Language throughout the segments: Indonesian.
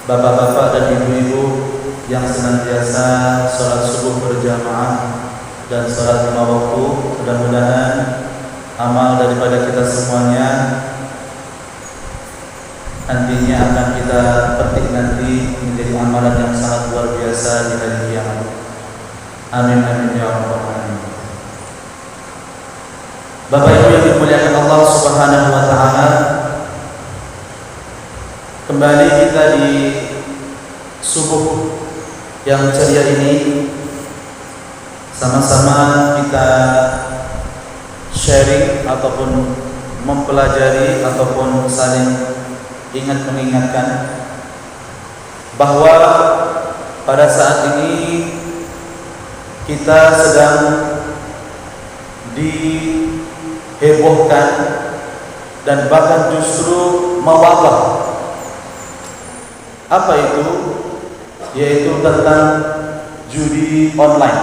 bapak-bapak dan ibu-ibu yang senantiasa sholat subuh berjamaah dan sholat 5 waktu. Mudah-mudahan amal daripada kita semuanya nantinya akan kita petik nanti menjadi amalan yang sangat luar biasa di hari kiamat. Amin amin ya rabbal alamin. Bapak Ibu yang dimuliakan Allah Subhanahu wa taala, kembali kita di subuh yang ceria ini, sama-sama kita sharing ataupun mempelajari ataupun saling ingat mengingatkan bahwa pada saat ini kita sedang dihebohkan dan bahkan justru mewabah. Apa itu? Yaitu tentang judi online,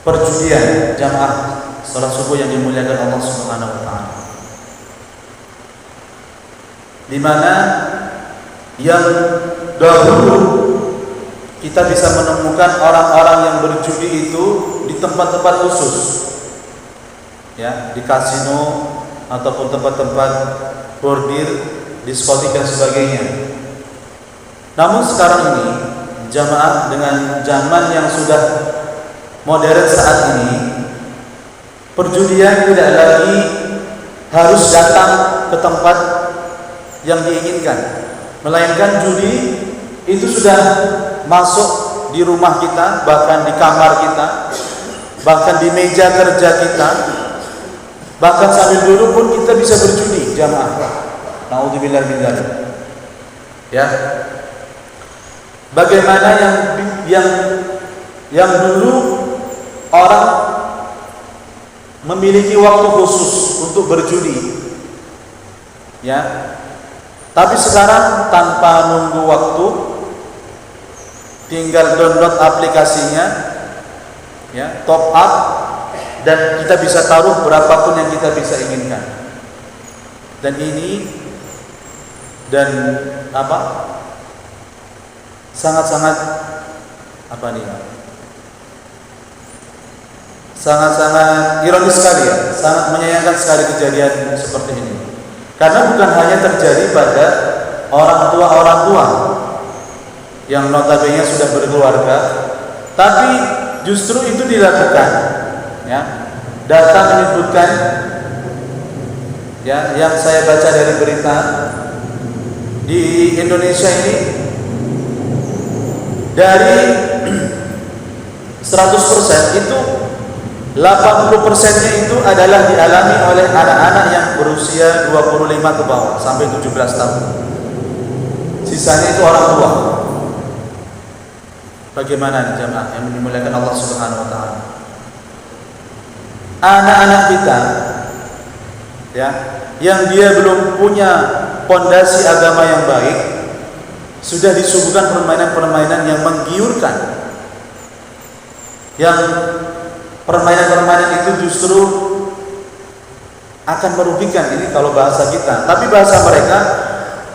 perjudian jamaah salat subuh yang dimuliakan Allah Subhanahu wa taala. Di mana yang dahulu kita bisa menemukan orang-orang yang berjudi itu di tempat-tempat khusus, ya, di kasino ataupun tempat-tempat bordir, diskotik dan sebagainya. Namun sekarang ini jamaah dengan zaman yang sudah modern saat ini, perjudian tidak lagi harus datang ke tempat yang diinginkan, melainkan judi itu sudah masuk di rumah kita, bahkan di kamar kita, bahkan di meja kerja kita, bahkan sambil duduk pun kita bisa berjudi jamaah. Naudzubillah min dzalik. Ya. Bagaimana yang dulu orang memiliki waktu khusus untuk berjudi, ya. Tapi sekarang tanpa nunggu waktu, tinggal download aplikasinya, ya, top up, dan kita bisa taruh berapapun yang kita bisa inginkan. Dan ini sangat-sangat sangat-sangat ironis sekali, ya, sangat menyayangkan sekali kejadian seperti ini. Karena bukan hanya terjadi pada orang tua yang notabene sudah berkeluarga, tapi justru itu dilakukan, ya. Data menyebutkan, ya, yang saya baca dari berita di Indonesia ini, dari 100% itu 80%-nya itu adalah dialami oleh anak-anak yang berusia 25 ke bawah sampai 17 tahun. Sisanya itu orang tua. Bagaimana jemaah yang dimuliakan Allah Subhanahu wa taala? Anak-anak kita, ya, yang dia belum punya pondasi agama yang baik, sudah disuguhkan permainan-permainan yang menggiurkan, yang permainan-permainan itu justru akan merugikan. Ini kalau bahasa kita, tapi bahasa mereka,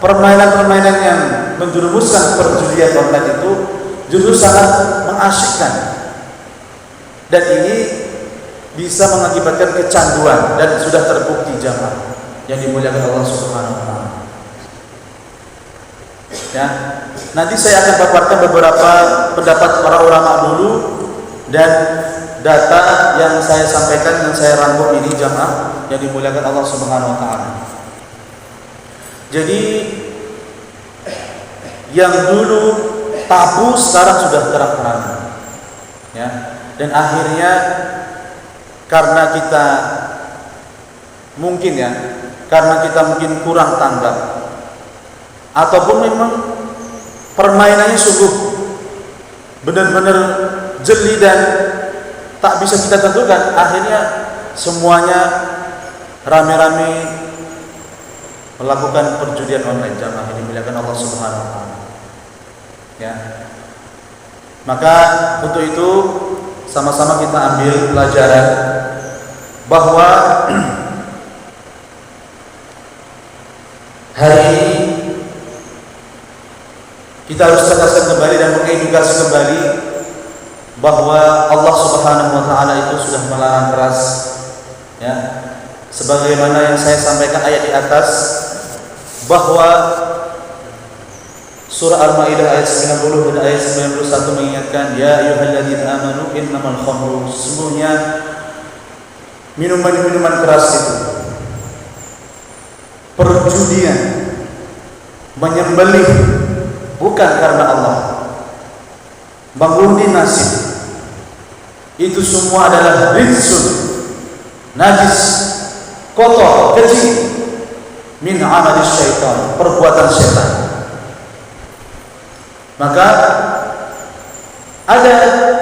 permainan-permainan yang menjerumuskan perjudian online itu justru sangat mengasyikkan, dan ini bisa mengakibatkan kecanduan, dan sudah terbukti jamaah yang dimuliakan Allah Subhanahu wa taala. Ya, nanti saya akan paparkan beberapa pendapat para ulama dulu dan data yang saya sampaikan, yang saya rangkum ini jamaah yang dimuliakan Allah Subhanahu wa taala. Jadi yang dulu tabu sekarang sudah terang-terangan, ya. Dan akhirnya karena kita mungkin kurang tanggap, ataupun memang permainannya sungguh benar-benar jeli dan tak bisa kita tentukan, akhirnya semuanya rame-rame melakukan perjudian online jamaah ini dimuliakan Allah Subhanahu wa taala. Ya. Maka untuk itu sama-sama kita ambil pelajaran bahwa hari ini kita harus tegaskan kembali dan mengedukasi kembali bahwa Allah Subhanahu wa taala itu sudah melarang keras, ya. Sebagaimana yang saya sampaikan ayat di atas, bahwa surah Al-Maidah ayat 90 dan ayat 91 mengingatkan, ya ayyuhalladzina amanu innamal khamru, sesungguhnya minuman-minuman keras itu, perjudian, menyembelih bukan karena Allah, mengundi nasib, itu semua adalah rijsun, najis, kotor, keji, min amali syaitan, perbuatan syaitan. Maka ada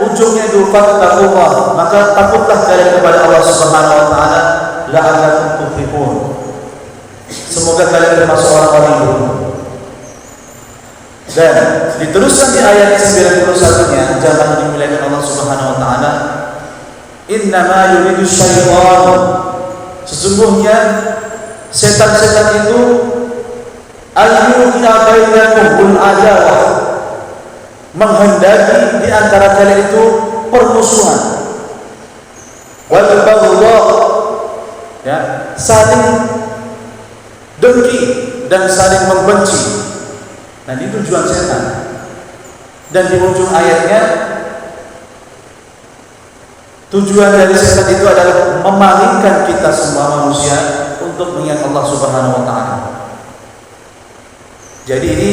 ujungnya itu fattaqullah, maka takutlah kalian kepada Allah Subhanahu wa taala, la'allakum tuflihun. Semoga kalian termasuk orang-orang yang beruntung. Dan diteruskan di ayat 91-nya, jangan dimuliakan Allah Subhanahu wa taala, innama yuridu syaitan, sesungguhnya setan-setan itu al-yuqina bainakumul adawah, menghendaki di antara kalian itu permusuhan, wal baghdha, ya, saling dengki dan saling membenci. Nah, ini tujuan setan. Dan di ujung ayatnya, tujuan dari setan itu adalah memalingkan kita semua manusia untuk mengingat Allah Subhanahu wa taala. Jadi ini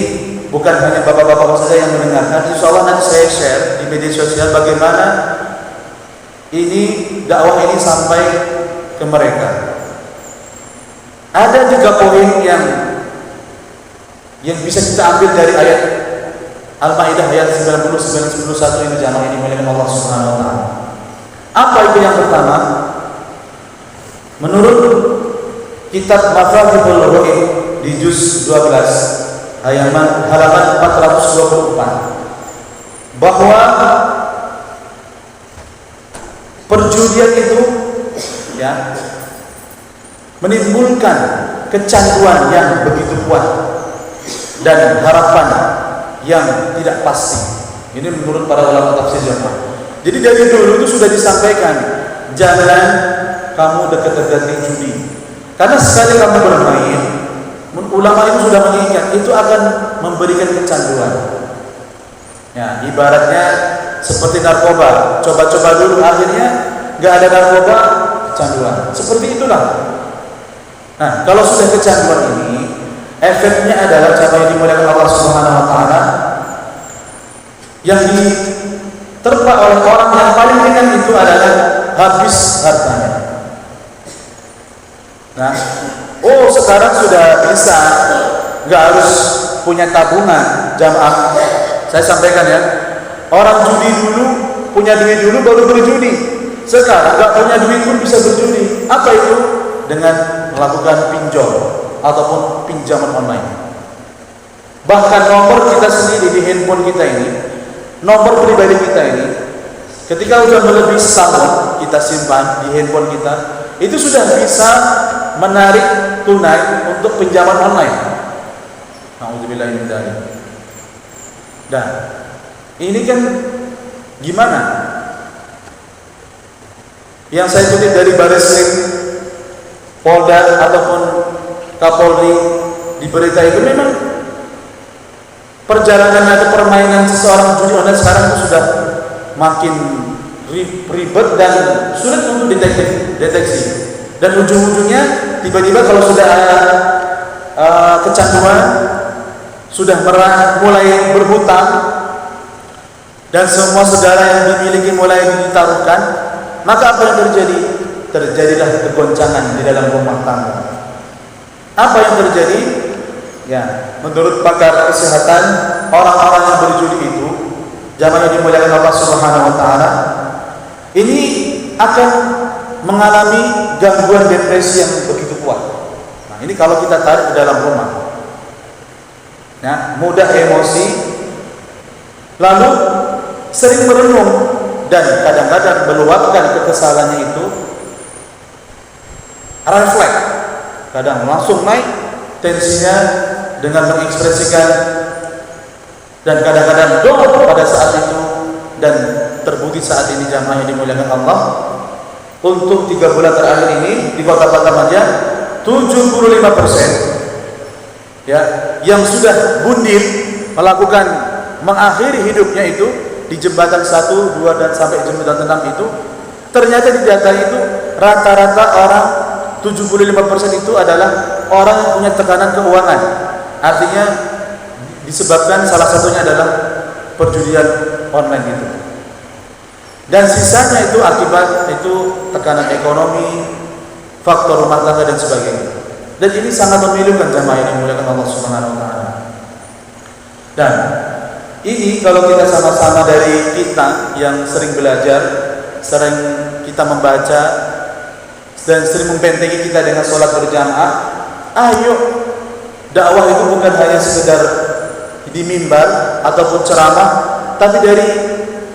bukan hanya bapak-bapak saja yang mendengarkan. Insya Allah nanti saya share di media sosial bagaimana ini dakwah ini sampai ke mereka. Ada 3 poin yang bisa kita ambil dari ayat Al-Maidah ayat 90-91 ini, jangan ini milik Allah Subhanahu wa taala. Apa itu yang pertama? Menurut kitab Mafatihul Ghaib di juz 12 halaman 424, bahwa perjudian itu, ya, menimbulkan kecanduan yang begitu kuat dan harapan yang tidak pasti. Ini menurut para ulama tafsir jamaah. Jadi dari dulu itu sudah disampaikan, jangan kamu dekat-dekati judi, karena sekali kamu bermain, ulama itu sudah mengingat, itu akan memberikan kecanduan. Ya, ibaratnya seperti narkoba, coba-coba dulu, akhirnya nggak ada narkoba, kecanduan. Seperti itulah. Nah, kalau sudah kecanduan ini, efeknya adalah cara yang dimuliakan Allah Subhanahu wa taala, yang diterpa oleh orang yang paling ringan itu adalah habis hartanya. Nah, oh sekarang sudah bisa, nggak harus punya tabungan. Jamaah, saya sampaikan ya, orang judi dulu punya duit dulu baru berjudi. Sekarang nggak punya duit pun bisa berjudi. Apa itu? Dengan melakukan pinjol ataupun pinjaman online. Bahkan nomor kita sendiri di handphone kita ini, nomor pribadi kita ini, ketika sudah melebihi setahun kita simpan di handphone kita, itu sudah bisa menarik tunai untuk pinjaman online. Nauzubillah min dzalik. Dan ini kan gimana? Yang saya kutip dari Bareskrim Polda ataupun Kapolri di berita itu, memang perjalanan atau permainan seseorang judi online sekarang itu sudah makin ribet dan sulit untuk deteksi. Dan ujung-ujungnya tiba-tiba kalau sudah kecanduan, sudah mulai berhutang, dan semua saudara yang dimiliki mulai ditaruhkan, maka apa yang terjadi? Terjadilah kegoncangan di dalam rumah tangga. Apa yang terjadi? Ya, menurut pakar kesehatan, orang-orang yang berjudi itu, jamaah yang dimuliakan Allah Subhanahu wa taala, ini akan mengalami gangguan depresi yang begitu kuat. Nah, ini kalau kita tarik ke dalam rumah, ya, mudah emosi, lalu sering merenung, dan kadang-kadang meluapkan kekesalannya itu refleks, kadang langsung naik tensinya dengan mengekspresikan Dan kadang-kadang doa pada saat itu, dan terbukti saat ini jamaah yang dimuliakan Allah, untuk 3 bulan terakhir ini di kota Batamaja 75% ya yang sudah bundir melakukan mengakhiri hidupnya itu di jembatan 1, 2 dan sampai jembatan 6 itu, ternyata di data itu rata-rata orang 75% itu adalah orang yang punya tekanan keuangan. Artinya disebabkan salah satunya adalah perjudian online itu. Dan sisanya itu akibat itu tekanan ekonomi, faktor rumah tangga dan sebagainya. Dan ini sangat memilukan jamaah yang dimuliakan Allah Subhanahu wa taala. Dan ini kalau kita sama-sama dari kita yang sering belajar, sering kita membaca dan sering membentengi kita dengan sholat berjamaah, ayo dakwah itu bukan hanya sekedar di mimbar ataupun ceramah, tapi dari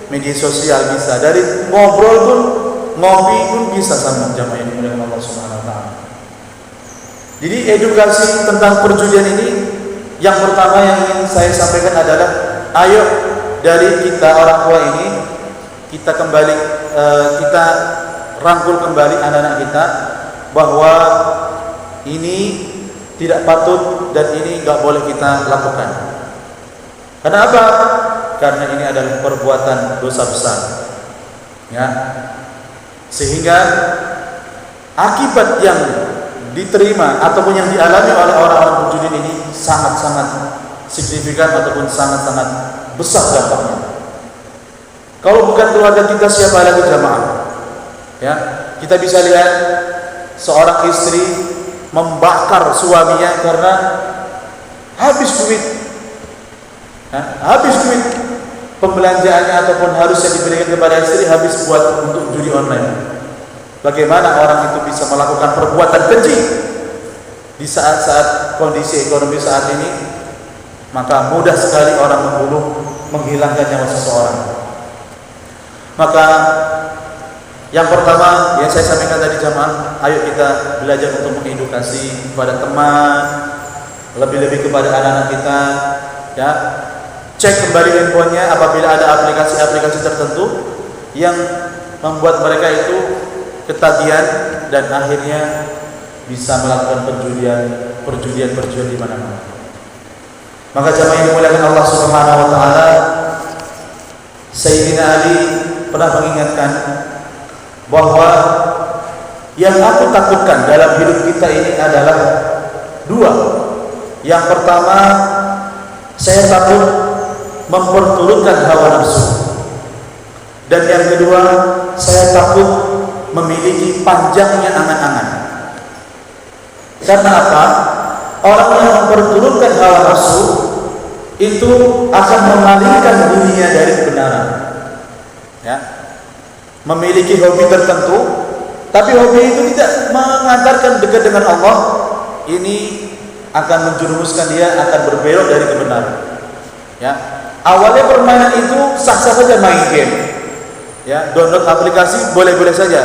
media sosial bisa, dari ngobrol pun, ngopi pun bisa sama jamaah yang dimuliakan Allah Subhanahu wa taala. Jadi edukasi tentang perjudian ini yang pertama yang ingin saya sampaikan adalah ayo dari kita orang tua ini kita kembali kita rangkul kembali anak-anak kita bahwa ini tidak patut dan ini enggak boleh kita lakukan. Karena apa? Karena ini adalah perbuatan dosa besar. Ya. Sehingga akibat yang diterima ataupun yang dialami oleh orang-orang perjudian ini sangat-sangat signifikan ataupun sangat-sangat besar dampaknya. Kalau bukan keluarga kita, siapa lagi jamaah? Ya, kita bisa lihat seorang istri membakar suaminya karena habis duit. Habis duit pembelanjaannya ataupun harusnya diberikan kepada istri habis buat untuk judi online. Bagaimana orang itu bisa melakukan perbuatan keji di saat-saat kondisi ekonomi saat ini? Maka mudah sekali orang membunuh, menghilangkan nyawa seseorang. Maka yang pertama yang saya sampaikan tadi jamaah, ayo kita belajar untuk mengedukasi kepada teman, lebih-lebih kepada anak-anak kita, ya. Cek kembali handphonenya apabila ada aplikasi-aplikasi tertentu yang membuat mereka itu ketagihan dan akhirnya bisa melakukan perjudian di mana-mana. Maka jamaah yang dimuliakan Allah Subhanahu wa taala, Sayyidina Ali pernah mengingatkan bahwa yang aku takutkan dalam hidup kita ini adalah 2. Yang pertama, saya takut memperturutkan hawa nafsu. Dan yang kedua, saya takut memiliki panjangnya angan-angan. Karena apa? Orang yang memperturutkan hawa nafsu itu akan memalingkan dirinya dari kebenaran. Ya. Memiliki hobi tertentu, tapi hobi itu tidak mengantarkan dekat dengan Allah, ini akan menjerumuskan dia akan berbelok dari kebenaran. Ya. Awalnya permainan itu sah-sah saja main game. Ya, download aplikasi boleh-boleh saja.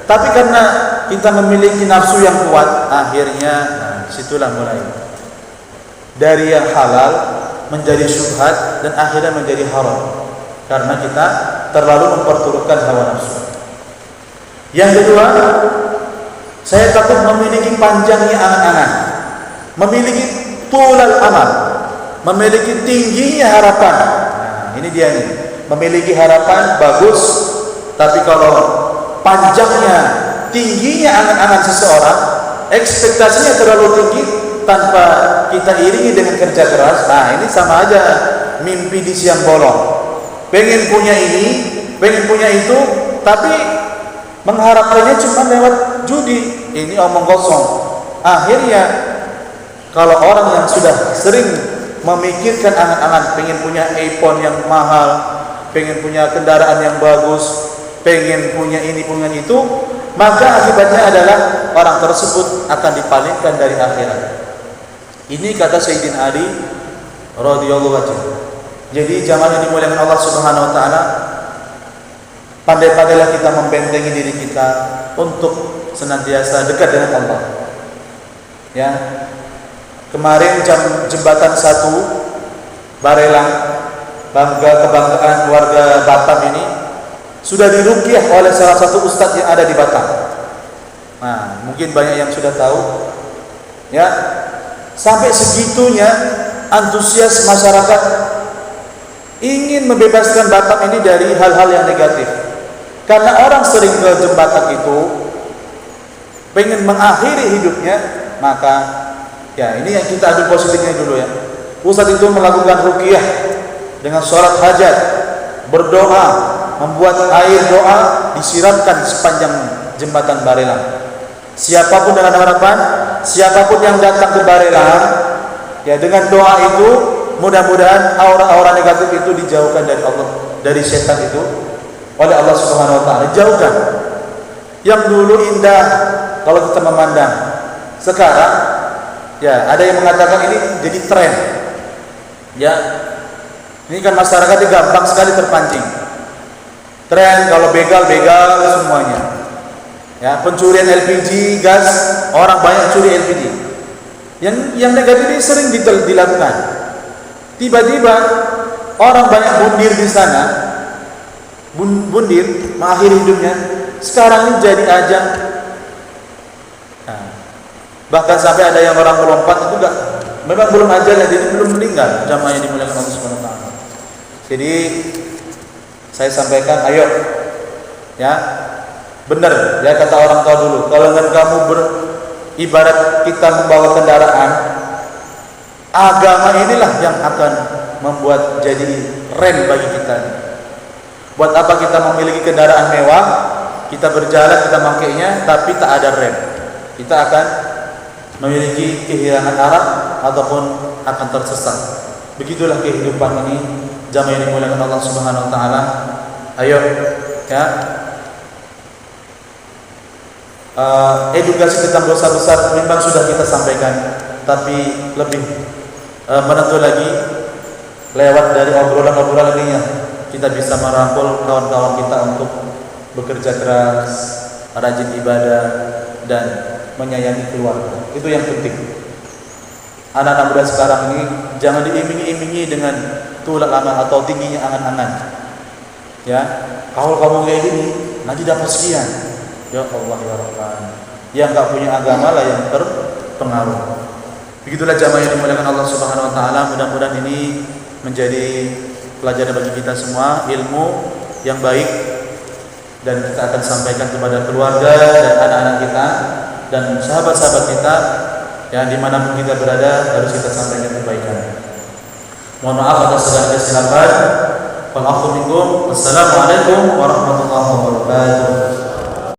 Tapi karena kita memiliki nafsu yang kuat, akhirnya situlah mulai dari yang halal menjadi syubhat dan akhirnya menjadi haram karena kita terlalu memperturutkan hawa nafsu. Yang kedua, saya takut memiliki panjangnya angan-angan, memiliki tulal amal, memiliki tingginya harapan. Nah, ini dia nih, memiliki harapan bagus, tapi kalau panjangnya, tingginya angan-angan seseorang, ekspektasinya terlalu tinggi tanpa kita iringi dengan kerja keras, nah ini sama aja mimpi di siang bolong. Pengen punya ini, pengen punya itu, tapi mengharapkannya cuma lewat judi. Ini omong kosong. Akhirnya kalau orang yang sudah sering memikirkan angan-angan, pengen punya iPhone yang mahal, pengen punya kendaraan yang bagus, pengen punya ini, punya itu, maka akibatnya adalah orang tersebut akan dipalingkan dari akhirat. Ini kata Sayyidina Ali radhiyallahu anhu. Jadi jamaah yang dimuliakan Allah Subhanahu wa taala, pandai-pandailah kita membentengi diri kita untuk senantiasa dekat dengan Allah. Ya. Kemarin jembatan 1 Barelang kebanggaan warga Batam ini sudah diruqyah oleh salah satu ustadz yang ada di Batam. Nah, mungkin banyak yang sudah tahu. Ya, sampai segitunya antusias masyarakat ingin membebaskan Batam ini dari hal-hal yang negatif. Karena orang sering ke jembatan itu pengen mengakhiri hidupnya, maka ya ini yang kita ambil positifnya dulu ya. Ustadz itu melakukan ruqyah dengan sholat hajat, berdoa, membuat air doa disiramkan sepanjang jembatan Barelang. Siapapun dengan harapan, siapapun yang datang ke Barelang, ya dengan doa itu mudah-mudahan aura-aura negatif itu dijauhkan dari Allah, dari setan itu oleh Allah Subhanahu wa taala, dijauhkan. Yang dulu indah kalau kita memandang, sekarang ya ada yang mengatakan ini jadi tren. Ya, ini kan masyarakat gampang sekali terpancing. Tren kalau begal semuanya. Ya, pencurian LPG, gas, orang banyak curi LPG. Yang negatif ini sering dilakukan. Tiba-tiba orang banyak bundir di sana, bundir mengakhiri hidupnya. Sekarang ini jadi ajang. Nah, bahkan sampai ada yang orang melompat itu memang belum ajalnya, jadi belum meninggal. Jamaah yang dimuliakan Allah Subhanahu wa taala. Jadi saya sampaikan, ayo ya, benar ya kata orang tua dulu, kalau dengan kamu ibarat kita membawa kendaraan, agama inilah yang akan membuat jadi rem bagi kita. Buat apa kita memiliki kendaraan mewah, kita berjalan, kita makainya, tapi tak ada rem, kita akan memiliki kehilangan arah ataupun akan tersesat. Begitulah kehidupan ini, jamaah yang dimuliakan Allah Subhanahu wa taala. Ayo ya, edukasi tentang dosa besar memang sudah kita sampaikan, tapi lebih menentu lagi lewat dari obrolan-obrolan ini ya, kita bisa merangkul kawan-kawan kita untuk bekerja keras, rajin ibadah, dan menyayangi keluarga. Itu yang penting. Anak-anak muda sekarang ini jangan diiming-imingi dengan tulak amal atau tingginya angan-angan. Ya, kalau kamu kayak gini nanti dapat sekian. Ya Allah ya Rahman. Yang enggak punya agama lah yang terpengaruh. Begitulah jamaah yang dimuliakan Allah Subhanahu wa taala. Mudah-mudahan ini menjadi pelajaran bagi kita semua, ilmu yang baik, dan kita akan sampaikan kepada keluarga dan anak-anak kita dan sahabat-sahabat kita yang dimanapun kita berada, harus kita sampaikan kebaikan. Mohon maaf atas segala kesilapan. Wassalamualaikum warahmatullahi wabarakatuh.